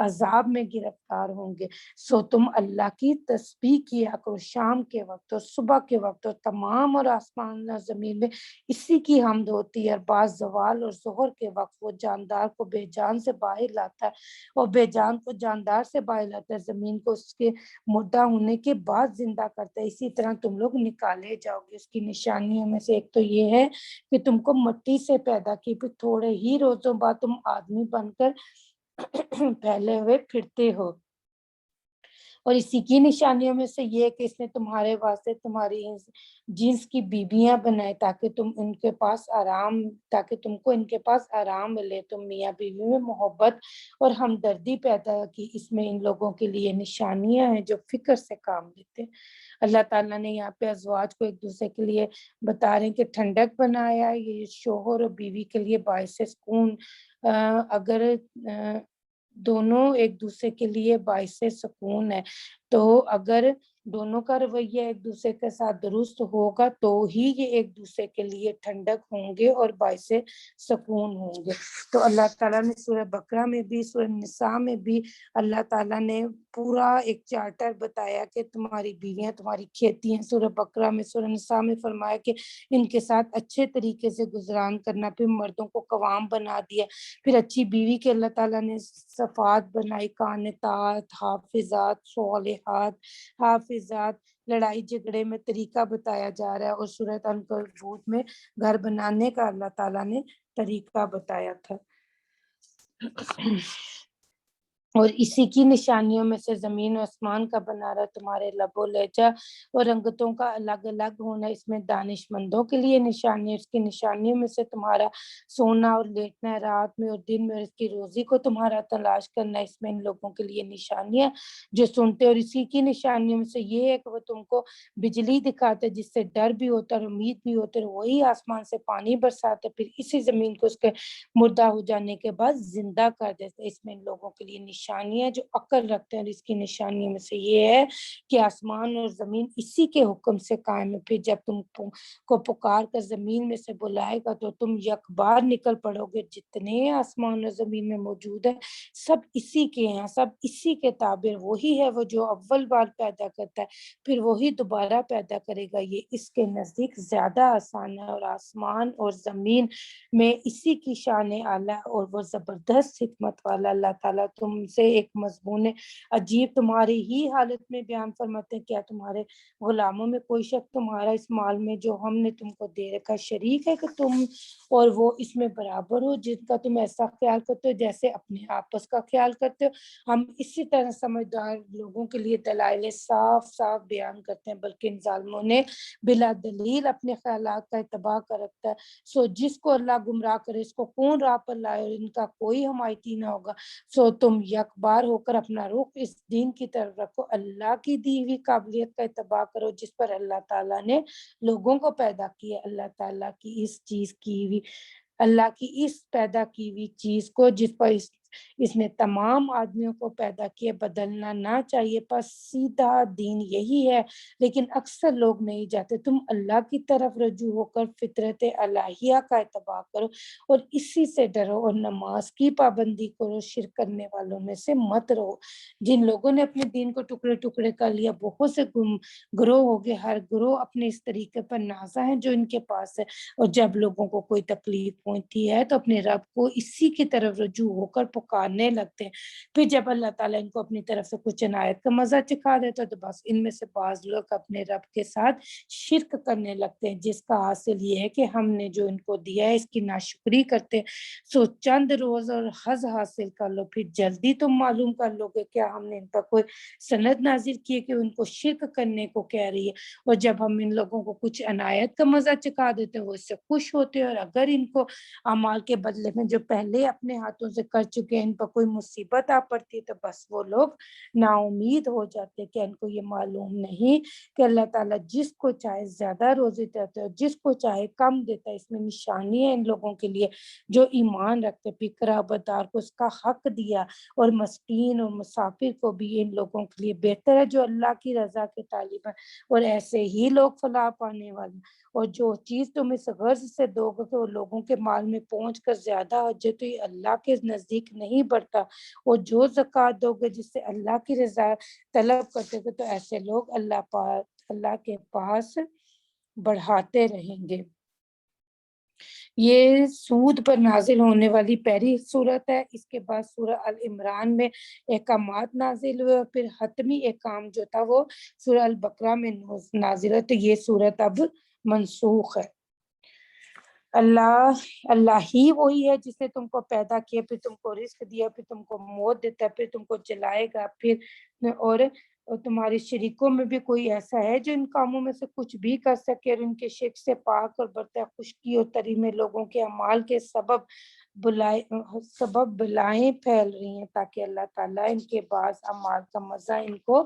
عذاب میں گرفتار ہوں گے۔ سو تم اللہ کی تسبیح کیا کرو شام کے وقت اور صبح کے وقت، اور تمام اور آسمان اور زمین میں اسی کی حمد ہوتی ہے۔ اور بعض زوال اور ظہر کے وقت وہ جاندار کو بے جان سے باہر لاتا ہے، اور بے جان کو جاندار سے باہر لاتا ہے، زمین کو اس کے مردہ ہونے کے بعد زندہ کرتا ہے۔ اسی طرح تم لوگ نکالے جاؤ گے۔ اس کی نشانیوں میں سے ایک تو یہ ہے کہ تم کو مٹی سے پیدا کی، پھر تھوڑے ہی روزوں بعد تم آدمی بن کر پھیلے ہوئے پھرتے ہو۔ اور اسی کی نشانیوں میں سے یہ کہ اس نے تمہارے واسطے تمہاری جنس کی بیویاں بنائے تاکہ تم ان کے پاس تاکہ تم کو ان کے پاس آرام ملے، تم میاں بیوی میں محبت اور ہمدردی پیدا کی۔ اس میں ان لوگوں کے لیے نشانیاں ہیں جو فکر سے کام لیتے ہیں۔ اللہ تعالیٰ نے یہاں پہ ازواج کو ایک دوسرے کے لیے بتا رہے ہیں کہ ٹھنڈک بنایا، یہ شوہر اور بیوی کے لیے باعث سکون، اگر دونوں ایک دوسرے کے لیے باعث سکون ہے، تو اگر دونوں کا رویہ ایک دوسرے کے ساتھ درست ہوگا تو ہی یہ ایک دوسرے کے لیے ٹھنڈک ہوں گے اور باعث سکون ہوں گے۔ تو اللہ تعالیٰ نے سورہ بقرہ میں بھی سورہ نساء میں بھی اللہ تعالیٰ نے پورا ایک چارٹر بتایا کہ تمہاری بیویاں تمہاری کھیتی ہیں۔ سورہ بقرہ میں سورہ نساء میں فرمایا کہ ان کے ساتھ اچھے طریقے سے گزران کرنا، پھر مردوں کو قوام بنا دیا، پھر اچھی بیوی کے اللہ تعالیٰ نے صفات بنائی، قانتات، حافظات، صالحات، حافظات۔ لڑائی جھگڑے میں طریقہ بتایا جا رہا ہے، اور سورۃ عنکبوت میں گھر بنانے کا اللہ تعالیٰ نے طریقہ بتایا تھا۔ اور اسی کی نشانیوں میں سے زمین و آسمان کا بنا رہا تمہارے لب و لہجہ اور رنگتوں کا الگ الگ ہونا، اس میں دانش مندوں کے لیے نشانی ہے۔ اس کی نشانیوں میں سے تمہارا سونا اور لیٹنا ہے رات میں اور دن میں، اور اس کی روزی کو تمہارا تلاش کرنا، اس میں ان لوگوں کے لیے نشانیاں جو سنتے۔ اور اسی کی نشانیوں میں سے یہ ہے کہ وہ تم کو بجلی دکھاتے جس سے ڈر بھی ہوتا ہے اور امید بھی ہوتا ہے، وہی آسمان سے پانی برساتے، پھر اسی زمین کو اس کے مردہ ہو جانے کے بعد زندہ کر دیتے۔ اس میں ان لوگوں کے لیے نشانیاں جو عقل رکھتے ہیں، اور اس کی نشانیوں میں سے یہ ہے کہ آسمان اور زمین اسی کے حکم سے قائم ہے۔ پھر جب تم کو پکار کر زمین میں سے بلائے گا تو تم یک بار نکل پڑو گے۔ جتنے آسمان اور زمین میں موجود ہے سب اسی کے ہیں، سب اسی کے تابع، وہی ہے وہ جو اول بار پیدا کرتا ہے پھر وہی دوبارہ پیدا کرے گا، یہ اس کے نزدیک زیادہ آسان ہے۔ اور آسمان اور زمین میں اسی کی شان اعلیٰ اور وہ زبردست حکمت والا اللہ تعالیٰ تم سے ایک مضمون عجیب تمہاری ہی حالت میں بیان فرماتے ہیں، کیا تمہارے غلاموں میں کوئی شک تمہارا اس مال میں جو ہم نے تم کو دے رکھا شریک ہے کہ تم اور وہ اس میں برابر ہو، جن کا تم ایسا خیال کرتے ہو جیسے اپنے آپس کا خیال کرتے ہو؟ ہم اسی طرح سمجھدار لوگوں کے لیے دلائل صاف صاف بیان کرتے ہیں، بلکہ ان ظالموں نے بلا دلیل اپنے خیالات کا اتباع کر رکھتا ہے۔ سو جس کو اللہ گمراہ کرے اس کو کون راہ پر لائے، اور ان کا کوئی حمایتی نہ ہوگا۔ سو تم یک بار ہو کر اپنا رخ اس دین کی طرف رکھو، اللہ کی دی ہوئی قابلیت کا اتباع کرو جس پر اللہ تعالیٰ نے لوگوں کو پیدا کیا۔ اللہ کی اس پیدا کی ہوئی چیز کو جس پر اس نے تمام آدمیوں کو پیدا کیا بدلنا نہ چاہیے، پس سیدھا دین یہی ہے، لیکن اکثر لوگ نہیں جاتے۔ تم اللہ کی طرف رجوع ہو کر فطرت الہیہ کا اتباع کرو اور اسی سے ڈرو، اور نماز کی پابندی کرو، شرک کرنے والوں میں سے مت رہو۔ جن لوگوں نے اپنے دین کو ٹکڑے ٹکڑے کر لیا بہت سے گروہ ہو گئے، ہر گروہ اپنے اس طریقے پر نازا ہے جو ان کے پاس ہے، اور جب لوگوں کو کوئی تکلیف پہنچتی ہے تو اپنے رب کو اسی کی طرف رجوع ہو کر پکارنے لگتے ہیں۔ پھر جب اللہ تعالیٰ ان کو اپنی طرف سے کچھ عنایت کا مزہ چکھا دیتا ہے تو بس ان میں سے بعض لوگ اپنے رب کے ساتھ شرک کرنے لگتے ہیں، جس کا حاصل یہ ہے کہ ہم نے جو ان کو دیا ہے اس کی ناشکری کرتے ہیں۔ سو چند روز اور حظ حاصل کر لو، پھر جلدی تم معلوم کر لو گے کیا ہم نے ان پر کوئی سند نازل کی ہے کہ ان کو شرک کرنے کو کہہ رہی ہے۔ اور جب ہم ان لوگوں کو کچھ عنایت کا مزہ چکھا دیتے ہیں وہ اس سے خوش ہوتے ہیں، اور اگر ان کو اعمال کے بدلے میں جو پہلے اپنے ہاتھوں سے کر چکے ہیں ان پر کوئی مصیبت آ پڑتی ہے تو بس وہ لوگ نا امید ہو جاتے ہیں۔ کہ ان کو یہ معلوم نہیں کہ اللہ تعالیٰ جس کو چاہے زیادہ روزی دیتا ہے اور جس کو چاہے کم دیتا ہے۔ اس میں نشانی ہے ان لوگوں کے لیے جو ایمان رکھتے، پھر قرابتدار کو اس کا حق دیا، اور مسکین اور مسافر کو بھی ان لوگوں کے لیے بہتر ہے جو اللہ کی رضا کے طالب ہیں، اور ایسے ہی لوگ فلاح پانے والے۔ اور جو چیز تم اس غرض سے دو گے کہ وہ لوگوں کے مال میں پہنچ کر زیادہ ہو جائے تو یہ اللہ کے نزدیک نہیں بڑھتا، اور جو زکوٰۃ دو گے جس سے اللہ کی رضا طلب کرتے گے تو ایسے لوگ اللہ کے پاس بڑھاتے رہیں گے۔ یہ سود پر نازل ہونے والی پہلی صورت ہے۔ اس کے بعد سورہ العمران میں احکامات نازل ہوئے، اور پھر حتمی احکام جو تھا وہ سورہ البقرہ میں نازل ہوئے، تو یہ صورت اب منسوخ ہے۔ اللہ ہی وہی ہے جس نے تم کو پیدا کیا، پھر تم کو رزق دیا، پھر تم کو موت دیتا ہے، پھر تم کو جلائے گا، پھر اور تمہارے شریکوں میں بھی کوئی ایسا ہے جو ان کاموں میں سے کچھ بھی کر سکے، اور ان کے شرک سے پاک اور برتر خشکی اور تری میں لوگوں کے اعمال کے سبب بلائیں پھیل رہی ہیں تاکہ اللہ تعالیٰ ان کے بعض اعمال کا مزہ ان کو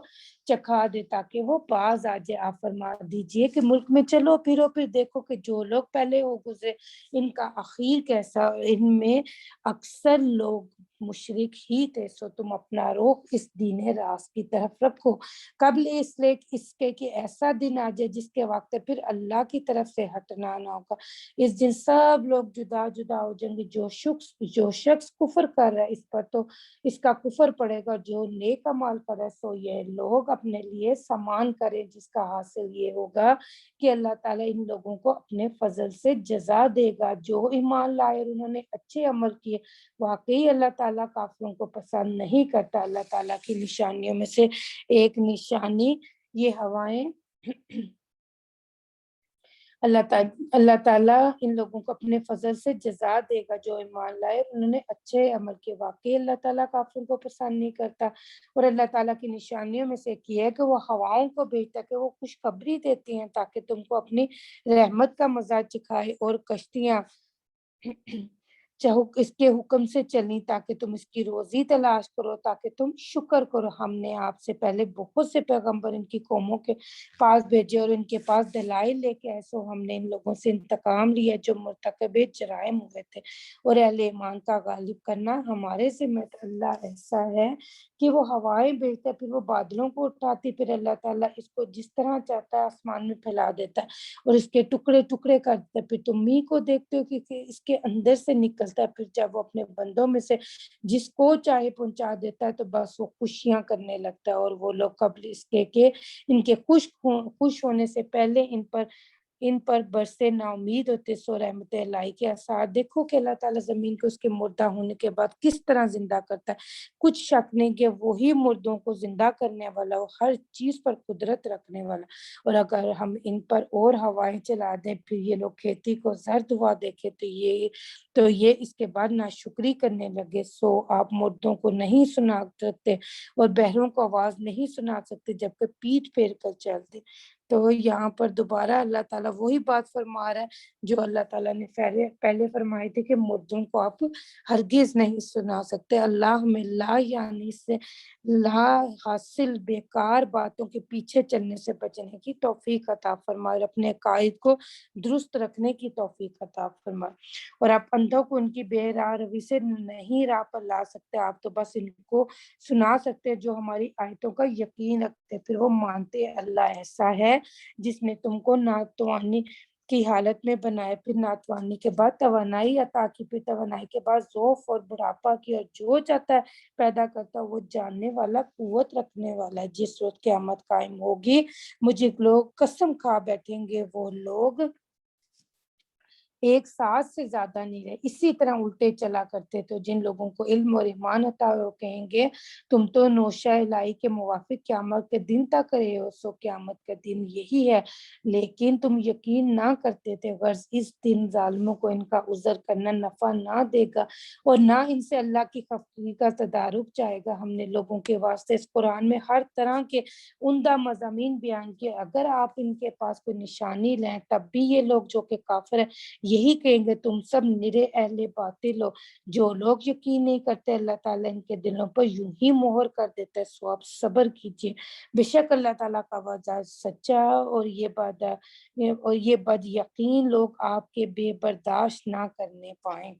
چکھا دے تاکہ وہ باز آ جائے۔ آپ فرما دیجئے کہ ملک میں چلو پھرو، پھر دیکھو کہ جو لوگ پہلے ہو گزرے ان کا اخیر کیسا، ان میں اکثر لوگ مشرک ہی تھے۔ سو تم اپنا رخ اس دین راست کی طرف رکھو قبل اس کے کہ ایسا دن آ جائے جس کے وقت پھر اللہ کی طرف سے ہٹنا نہ ہوگا۔ اس دن سب لوگ جدا جدا ہو جائیں گے، جو شخص کفر کر رہا ہے اس پر تو اس کا کفر پڑے گا، جو نیک عمل کرے سو یہ لوگ اپنے لیے سامان کریں، جس کا حاصل یہ ہوگا کہ اللہ تعالیٰ ان لوگوں کو اپنے فضل سے جزا دے گا جو ایمان لائے اور انہوں نے اچھے عمل کیے۔ واقعی اللہ تعالیٰ کافروں کو پسند نہیں کرتا۔ اللہ تعالیٰ کی نشانیوں میں سے ایک نشانی یہ ہوائیں اللہ تعالیٰ ان لوگوں کو اپنے فضل سے جزا دے گا جو ایمان لائے اور انہوں نے اچھے عمل کیے۔ واقعی اللہ تعالیٰ کافروں کو پسند نہیں کرتا۔ اور اللہ تعالیٰ کی نشانیوں میں سے ایک یہ ہے کہ وہ ہواؤں کو بھیجتا ہے کہ وہ خوشخبری دیتی ہیں تاکہ تم کو اپنی رحمت کا مزہ چکھائے، اور کشتیاں اس کے حکم سے چلیں تاکہ تم اس کی روزی تلاش کرو، تاکہ تم شکر کرو۔ ہم نے آپ سے پہلے بہت سے پیغمبر ان کی قوموں کے پاس بھیجے اور ان کے پاس دلائل لے کے ایسو ہم نے ان لوگوں سے انتقام لیا جو مرتکب جرائم ہوئے تھے، اور اہل ایمان کا غالب کرنا ہمارے ذمہ۔ اللہ ایسا ہے کہ وہ ہوائیں بھیجتا ہے، پھر وہ بادلوں کو اٹھاتی، پھر اللہ تعالیٰ اس کو جس طرح چاہتا ہے آسمان میں پھیلا دیتا ہے اور اس کے ٹکڑے ٹکڑے کر دیتا ہے، پھر تم ہی کو دیکھتے ہو کہ اس کے اندر سے نکلتا ہے، پھر جب وہ اپنے بندوں میں سے جس کو چاہے پہنچا دیتا ہے تو بس وہ خوشیاں کرنے لگتا ہے، اور وہ لوگ قبل اس کے کہ ان کے خوش ہونے سے پہلے ان پر برسے نا امید ہوتے سو رحمت الہی کے آثار۔ دیکھو کہ اللہ تعالیٰ زمین کو اس کے مردہ ہونے کے بعد کس طرح زندہ کرتا ہے، کچھ شک نہیں کہ وہی مردوں کو زندہ کرنے والا، وہ ہر چیز پر قدرت رکھنے والا۔ اور اگر ہم ان پر اور ہوائیں چلا دیں، پھر یہ لوگ کھیتی کو زرد ہوا دیکھے تو یہ اس کے بعد ناشکری کرنے لگے، سو آپ مردوں کو نہیں سنا سکتے اور بہروں کو آواز نہیں سنا سکتے جبکہ پیٹھ پھیر کر چلتے۔ تو یہاں پر دوبارہ اللہ تعالیٰ وہی بات فرما رہا ہے جو اللہ تعالیٰ نے پہلے فرمائی تھی کہ مردوں کو آپ ہرگز نہیں سنا سکتے۔ اللہ ہمیں لا یعنی سے لا حاصل بیکار باتوں کے پیچھے چلنے سے بچنے کی توفیق عطا فرمائے اور اپنے عقائد کو درست رکھنے کی توفیق عطا فرمائے۔ اور آپ اندھوں کو ان کی بے راہ روی سے نہیں راہ پر لا سکتے، آپ تو بس ان کو سنا سکتے جو ہماری آیتوں کا یقین رکھتے، پھر وہ مانتے ہیں اللہ ایسا ہے جس نے تم کو ناتوانی کی حالت میں بنائے، پھر ناتوانی کے بعد توانائی عطا کی، پھر توانائی کے بعد ذوف اور بڑھاپا کی، اور جو چاہتا ہے پیدا کرتا ہے، وہ جاننے والا قوت رکھنے والا ہے۔ جس روز قیامت قائم ہوگی مجھے لوگ قسم کھا بیٹھیں گے، وہ لوگ ایک ساتھ سے زیادہ نہیں رہے، اسی طرح الٹے چلا کرتے تو جن لوگوں کو علم اور ایمان عطا ہو کہیں گے تم تو نوشہ الہی کے موافق قیامت کے دن تک رہے ہو، سو قیامت کا دن یہی ہے لیکن تم یقین نہ کرتے تھے، غرض اس دن ظالموں کو ان کا عذر کرنا نفع نہ دے گا اور نہ ان سے اللہ کی خفگی کا تدارک چاہے گا۔ ہم نے لوگوں کے واسطے اس قرآن میں ہر طرح کے عمدہ مضامین بیان کیے، اگر آپ ان کے پاس کوئی نشانی لیں تب بھی یہ لوگ جو کہ کافر ہیں یہی کہیں گے تم سب نرے اہل باطل ہو۔ جو لوگ یقین نہیں کرتے اللہ تعالیٰ ان کے دلوں پر یوں ہی مہر کر دیتا ہے، سو آپ صبر کیجیے، بے شک اللہ تعالیٰ کا وعدہ سچا اور یہ بد یقین لوگ آپ کے بے برداشت نہ کرنے پائیں۔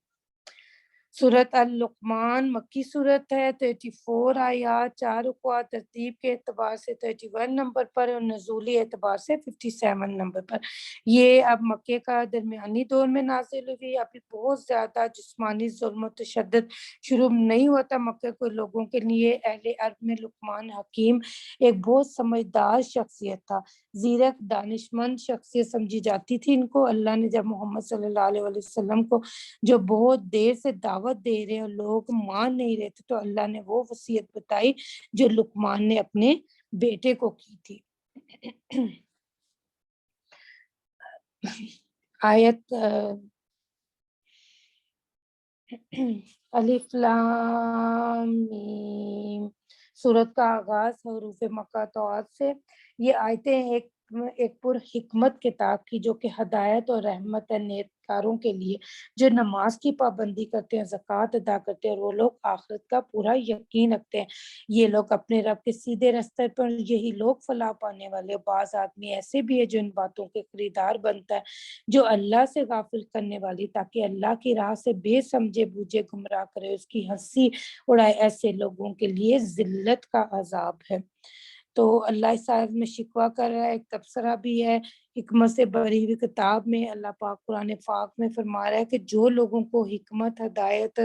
سورت اللقمان مکی صورت ہے، 34 آیات، 4 رکوع، ترتیب کے اعتبار سے 31 نمبر پر اور نزولی اعتبار سے 57 نمبر پر۔ یہ اب مکے کا درمیانی دور میں نازل ہوئی، ابھی بہت زیادہ جسمانی ظلم و تشدد شروع نہیں ہوا تھا مکے کے لوگوں کے لیے۔ اہل عرب میں لقمان حکیم ایک بہت سمجھدار شخصیت تھا، زیرک دانشمند شخصیت سمجھی جاتی تھی ان کو۔ اللہ نے جب محمد صلی اللہ علیہ وسلم کو جو بہت دیر سے دعوت دے رہے ہیں لوگ مان نہیں رہے تھے تو اللہ نے وہ وصیت بتائی جو لقمان نے اپنے بیٹے کو کی تھی۔ آیت الف لام میم، سورت کا آغاز حروف مقاطعات سے۔ یہ آیتیں ایک پر حکمت کتاب کی جو کہ ہدایت اور رحمت ہے نیککاروں کے لیے جو نماز کی پابندی کرتے ہیں، زکوٰۃ ادا کرتے ہیں اور وہ لوگ آخرت کا پورا یقین رکھتے ہیں۔ یہ لوگ اپنے رب کے سیدھے راستے پر، یہی لوگ فلاح پانے والے۔ بعض آدمی ایسے بھی ہے جو ان باتوں کے خریدار بنتا ہے جو اللہ سے غافل کرنے والی تاکہ اللہ کی راہ سے بے سمجھے بوجھے گمراہ کرے، اس کی ہنسی اڑائے، ایسے لوگوں کے لیے ذلت کا عذاب ہے۔ تو اللہ اس آیت میں شکوہ کر رہا ہے، ایک تبصرہ بھی ہے حکمت سے بھری ہوئی کتاب میں۔ اللہ پاک قرآن پاک میں فرما رہا ہے کہ جو لوگوں کو حکمت، ہدایت،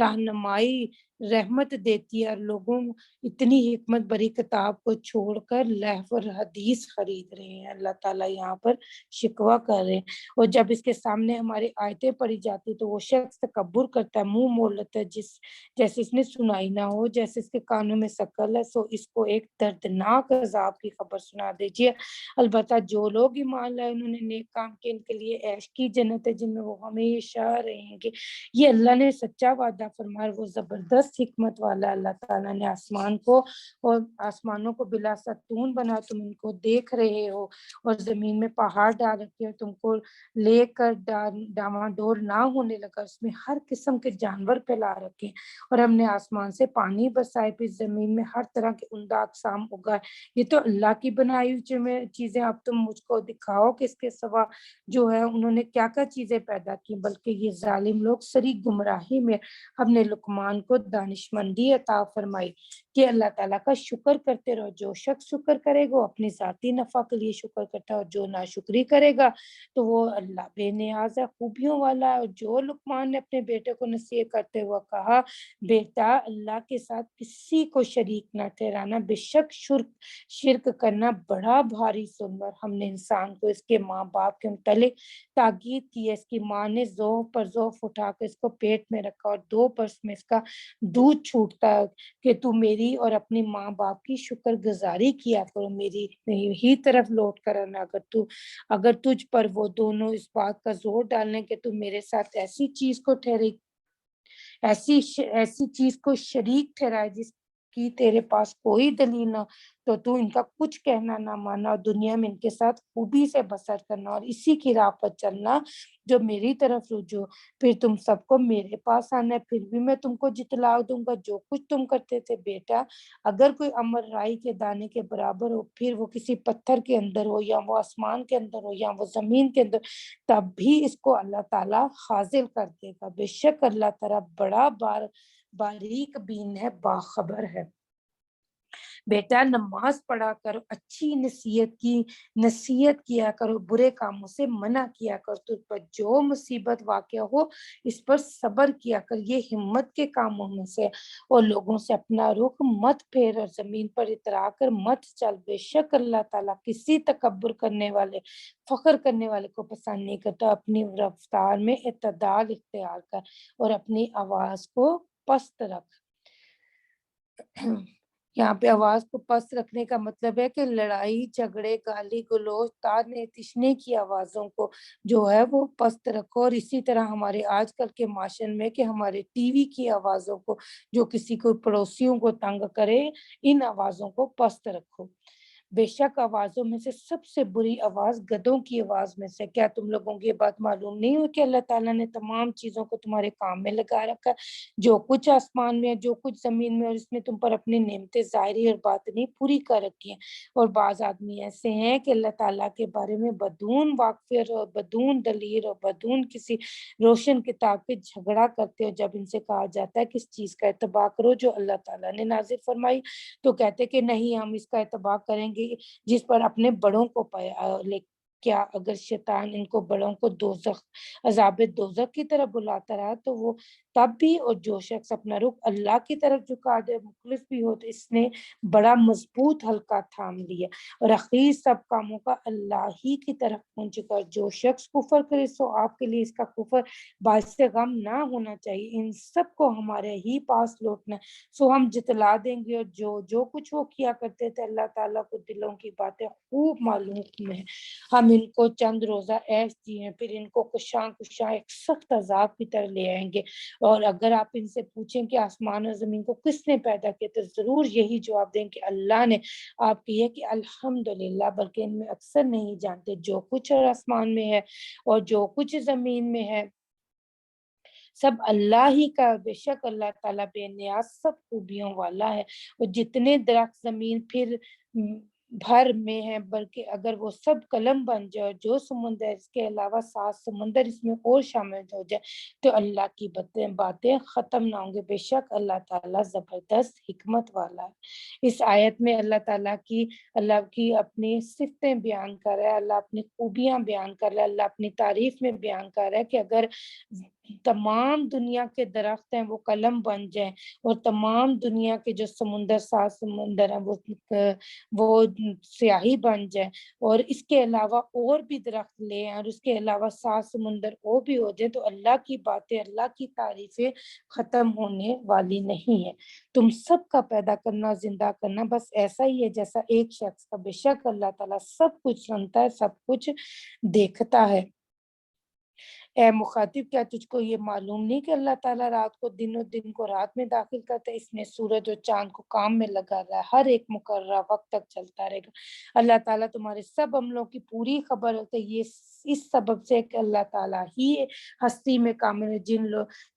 رہنمائی، رحمت دیتی ہے اور لوگوں اتنی حکمت بھری کتاب کو چھوڑ کر لہو اور حدیث خرید رہے ہیں، اللہ تعالیٰ یہاں پر شکوہ کر رہے ہیں۔ اور جب اس کے سامنے ہماری آیتیں پڑھی جاتی تو وہ شخص تکبر کرتا ہے، منہ موڑ لیتا ہے جیسے اس نے سنائی نہ ہو، جیسے اس کے کانوں میں ثقل ہے، سو اس کو ایک دردناک عذاب کی خبر سنا دیجیے۔ البتہ جو لوگ ایمان لائے انہوں نے نیک کام کیے، ان کے لیے عیش کی جنت ہے جن میں وہ ہمیشہ رہیں گے۔ یہ اللہ نے سچا وعدہ فرمایا، وہ زبردست حکمت والا۔ اللہ تعالیٰ نے آسمانوں کو بلا ستون بنا، تم ان کو دیکھ رہے ہو، اور زمین میں پہاڑ ڈال رکھے ہیں تم کو لے کر ڈاواں ڈول نہ ہونے لگا، اس میں ہر قسم کے جانور پھیلا رکھے ہیں، اور ہم نے آسمان سے پانی برسائے، پھر زمین میں ہر طرح کے عمدہ اقسام اگائے۔ یہ تو اللہ کی بنائی ہوئی چیزیں، اب تم مجھ کو دکھاؤ کہ اس کے سوا جو ہے انہوں نے کیا کیا چیزیں پیدا کی، بلکہ یہ ظالم لوگ سری گمراہی میں۔ ہم نے لقمان کو دانشمندی عطا فرمائی کہ اللہ تعالیٰ کا شکر کرتے رہو. جو شخص شکر کرے گا وہ اپنی ذاتی نفع کے لیے شکر کرتا ہے، اور جو ناشکری کرے گا تو وہ اللہ بے نیاز ہے، خوبیوں والا ہے. اور جو لقمان نے اپنے بیٹے کو نصیحت کرتے ہوئے کہا، بیٹا اللہ کے ساتھ کسی کو شریک نہ ٹھہرانا، بے شک شرک کرنا بڑا بھاری ظلم ہے. اور ہم نے انسان کو اس کے ماں باپ کے متعلق تاکید کی ہے. اس کی ماں نے ذوق پر ذوق اٹھا کے اس کو پیٹ میں رکھا اور 2 برس میں اس کا دودھ چھوٹتا ہے کہ تو میری اور اپنی ماں باپ کی شکر گزاری کیا کرو، میری ہی طرف لوٹ کر آنا. اگر تجھ پر وہ دونوں اس بات کا زور ڈالنے کہ تو میرے ساتھ ایسی چیز کو شریک ٹھہرائے جس کی تیرے پاس کوئی دلیل نہ، تو ان کا کچھ کہنا نہ مانا اور دنیا میں ان کے ساتھ خوبی سے بسر کرنا اور اسی کی راہ پر چلنا جو میری طرف رجوع. پھر تم سب کو میرے پاس آنا ہے، پھر بھی میں تم کو جتلا دوں گا جو کچھ تم کرتے تھے. بیٹا اگر کوئی امر رائی کے دانے کے برابر ہو، پھر وہ کسی پتھر کے اندر ہو یا وہ آسمان کے اندر ہو یا وہ زمین کے اندر، تب بھی اس کو اللہ تعالیٰ حاصل کر دے گا. بے شک اللہ تعالیٰ بڑا باریک بین ہے، باخبر ہے. بیٹا نماز پڑھا کرو، اچھی نصیحت کیا کرو، برے کاموں سے منع کیا کرو. تجھ پر جو مصیبت واقع ہو اس پر صبر کیا کر، یہ ہمت کے کاموں میں سے. اور لوگوں سے اپنا رخ مت پھیر اور زمین پر اترا کر مت چل. بے شک اللہ تعالیٰ کسی تکبر کرنے والے، فخر کرنے والے کو پسند نہیں کرتا. اپنی رفتار میں اعتدال اختیار کر اور اپنی آواز کو پست رکھ. یہاں پہ آواز کو پست رکھنے کا مطلب ہے کہ لڑائی جھگڑے گالی گلوچ تانے تشنے کی آوازوں کو جو ہے وہ پست رکھو. اور اسی طرح ہمارے آج کل کے معاشرے میں کہ ہمارے ٹی وی کی آوازوں کو جو کسی کو پڑوسیوں کو تنگ کرے، ان آوازوں کو پست رکھو. بے شک آوازوں میں سے سب سے بری آواز گدھوں کی آواز میں سے. کیا تم لوگوں کو یہ بات معلوم نہیں ہو کہ اللہ تعالیٰ نے تمام چیزوں کو تمہارے کام میں لگا رکھا ہے، جو کچھ آسمان میں ہے جو کچھ زمین میں، اور اس نے تم پر اپنی نعمتیں ظاہری اور باطنی پوری کر رکھی ہیں. اور بعض آدمی ایسے ہیں کہ اللہ تعالیٰ کے بارے میں بدون واقفیت اور بدون دلیل اور بدون کسی روشن کتاب کے جھگڑا کرتے ہو. جب ان سے کہا جاتا ہے کس چیز کا اتباع کرو جو اللہ تعالیٰ نے نازل فرمائی، تو کہتے کہ نہیں ہم اس کا اتباع کریں گے جس پر اپنے بڑوں کو پایا. کیا اگر شیطان ان کو بڑوں کو عذاب دوزخ کی طرف بلاتا رہا تو وہ تب بھی، اور جو شخص اپنا رخ اللہ کی طرف جھکا دے مخلص بھی ہو تو اس نے بڑا مضبوط حلقہ تھام لیا اور اخیر سب کاموں کا اللہ ہی کی طرف پہنچ چکا. جو شخص کفر کرے سو آپ کے لیے اس کا کفر باعث غم نہ ہونا چاہیے. ان سب کو ہمارے ہی پاس لوٹنا سو ہم جتلا دیں گے. اور جو کچھ وہ کیا کرتے تھے اللہ تعالیٰ کو دلوں کی باتیں خوب معلوم ہے. ہم ان کو چند روزہ عیش دیے، پھر ان کو کشاں ایک سخت عذاب کی طرح لے آئیں گے. اور اگر آپ ان سے پوچھیں کہ آسمان اور زمین کو کس نے پیدا کیا تو ضرور یہی جواب دیں کہ اللہ نے. آپ کہیے کہ الحمدللہ، بلکہ ان میں اکثر نہیں جانتے. جو کچھ آسمان میں ہے اور جو کچھ زمین میں ہے سب اللہ ہی کا. بے شک اللہ تعالیٰ بے نیاز سب خوبیوں والا ہے. اور جتنے درخت زمین پھر بھر میں ہیں، بلکہ اگر وہ سب قلم بن جائے، جو سمندر اس کے علاوہ 7 سمندر اس میں اور شامل ہو جائے تو اللہ کی باتیں ختم نہ ہوں گے. بے شک اللہ تعالیٰ زبردست حکمت والا ہے. اس آیت میں اللہ کی اپنی صفتیں بیان کر رہا ہے، اللہ اپنی خوبیاں بیان کر رہا ہے، اللہ اپنی تعریف میں بیان کر رہا ہے کہ اگر تمام دنیا کے درخت ہیں وہ قلم بن جائیں اور تمام دنیا کے جو 7 سمندر ہیں وہ سیاہی بن جائے، اور اس کے علاوہ اور بھی درخت لے اور اس کے علاوہ 7 سمندر اور بھی ہو جائے تو اللہ کی باتیں، اللہ کی تعریفیں ختم ہونے والی نہیں ہے. تم سب کا پیدا کرنا زندہ کرنا بس ایسا ہی ہے جیسا ایک شخص کا. بے شک اللہ تعالیٰ سب کچھ سنتا ہے، سب کچھ دیکھتا ہے. اے مخاطب، کیا تجھ کو یہ معلوم نہیں کہ اللہ تعالیٰ رات کو دن اور دن کو رات میں داخل کرتا ہے؟ اس نے سورج اور چاند کو کام میں لگا رہا ہے، ہر ایک مقررہ وقت تک چلتا رہے گا. اللہ تعالیٰ تمہارے سب عملوں کی پوری خبر ہوتا ہے. یہ اس سبب سے کہ اللہ تعالیٰ ہی ہستی میں کامل ہے. جن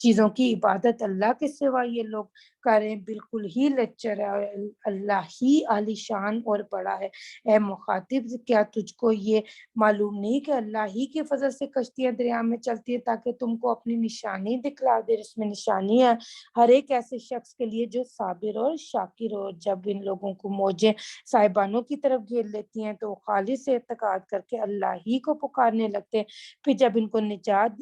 چیزوں کی عبادت اللہ کے سوا یہ لوگ کریں بالکل ہی لچر ہے، اور اللہ ہی عالی شان اور بڑا ہے. اے مخاطب، کیا تجھ کو یہ معلوم نہیں کہ اللہ ہی کے فضل سے کشتیاں دریا میں چل چلتی ہے تاکہ تم کو اپنی نشانی دکھلا دے۔ اس میں نشانی ہے ہر ایک ایسے شخص کے لیے جو صابر اور شاکر ہو۔ جب ان لوگوں کو موجیں صاحبانوں کی طرف گھیر لیتی ہیں تو وہ خالص اعتقاد کر کے اللہ ہی کو پکارنے لگتے ہیں۔ پھر جب ان کو نجات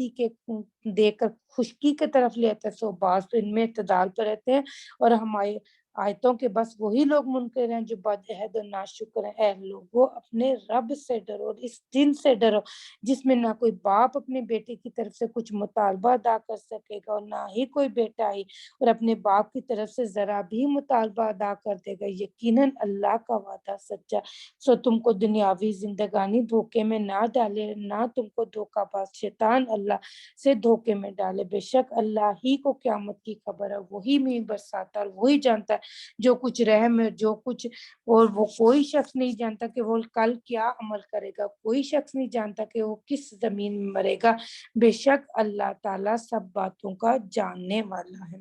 دے کر خشکی کی طرف لے آتے ہیں سو بعض تو ان میں اعتدال پر رہتے ہیں اور ہماری آیتوں کے بس وہی لوگ منکر ہیں جو بد عہد اور ناشکر ہیں۔ اے لوگو اپنے رب سے ڈرو اور اس دن سے ڈرو جس میں نہ کوئی باپ اپنے بیٹے کی طرف سے کچھ مطالبہ ادا کر سکے گا اور نہ ہی کوئی بیٹا ہی اور اپنے باپ کی طرف سے ذرا بھی مطالبہ ادا کر دے گا۔ یقیناً اللہ کا وعدہ سچا، سو تم کو دنیاوی زندگانی دھوکے میں نہ ڈالے، نہ تم کو دھوکہ باز شیطان اللہ سے دھوکے میں ڈالے۔ بے شک اللہ ہی کو قیامت کی خبر ہے، وہی مین برساتا ہے اور وہی جانتا ہے جو کچھ رحم ہے جو کچھ، اور وہ کوئی شخص نہیں جانتا کہ وہ کل کیا عمل کرے گا، کوئی شخص نہیں جانتا کہ وہ کس زمین میں مرے گا۔ بے شک اللہ تعالیٰ سب باتوں کا جاننے والا ہے۔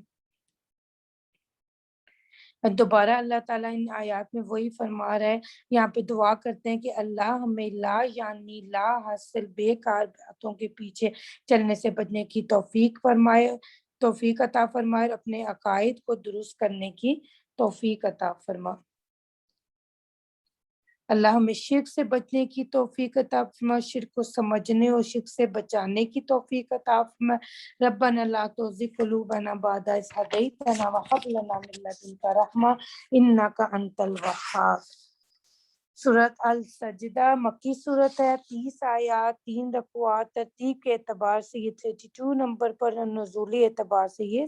دوبارہ اللہ تعالیٰ ان آیات میں وہی فرما رہا ہے، یہاں پہ دعا کرتے ہیں کہ اللہ ہمیں یعنی لا حاصل بیکار باتوں کے پیچھے چلنے سے بچنے کی توفیق عطا فرمائے اور اپنے عقائد کو درست کرنے کی توفیق عطا فرما۔ اللہ ہمیں شرک سے بچنے کی توفیق عطا فرما، شرک کو سمجھنے اور شرک سے بچانے کی توفیق عطا فرما۔ ربنا لا تزغ قلوبنا بعد إذ هديتنا وهب لنا من لدنك رحمة إنك أنت الوهاب۔ سورۃ السجدہ مکی صورت ہے، 30 آیات، 3 رکوعات۔ ترتیب کے اعتبار سے یہ 32 نمبر پر، نزولی اعتبار سے یہ